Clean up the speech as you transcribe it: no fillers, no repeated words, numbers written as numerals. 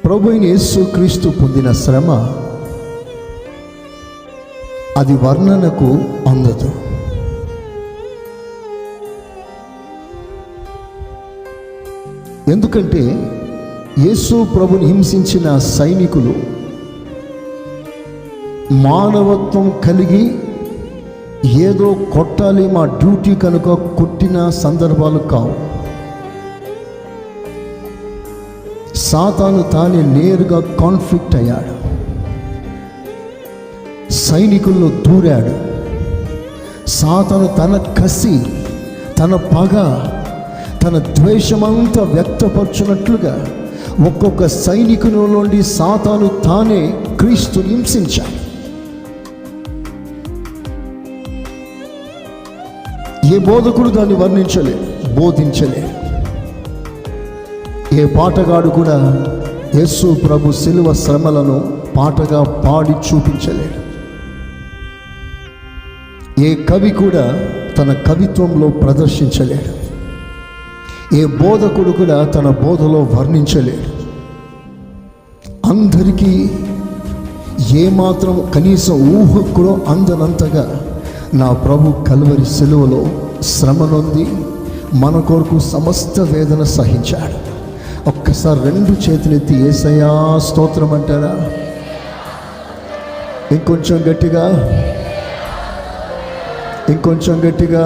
ప్రభు అయిన యేసుక్రీస్తు పొందిన శ్రమ అది వర్ణనకు అందదు. ఎందుకంటే యేసు ప్రభుని హింసించిన సైనికులు మానవత్వం కలిగి ఏదో కొట్టాలి మా డ్యూటీ కనుక కొట్టిన సందర్భాలు కావు. సాతాను తానే నేరుగా కాన్ఫ్లిక్ట్ అయ్యాడు, సైనికుల్లో దూరాడు. సాతాను తన కసి, తన పగ, తన ద్వేషమంతా వ్యక్తపరచున్నట్లుగా ఒక్కొక్క సైనికుని నుండి సాతాను తానే క్రీస్తుని హింసించాడు. ఏ బోధకుడు దాన్ని బోధించలేడు. ఏ పాటగాడు కూడా యేసు ప్రభు శిలువ శ్రమలను పాటగా పాడి చూపించలేడు. ఏ కవి కూడా తన కవిత్వంలో ప్రదర్శించలేడు. ఏ బోధకుడు కూడా తన బోధలో వర్ణించలేడు. అందరికీ ఏమాత్రం కనీసం ఊహకు అందనంతగా నా ప్రభు కల్వరి శిలువలో శ్రమ నొంది మన కొరకు సమస్త వేదన సహించాడు. ఒక్కసారి రెండు చేతులెత్తి యేసయ్యా స్తోత్రం అంటారా? ఇంకొంచెం గట్టిగా, ఇంకొంచెం గట్టిగా.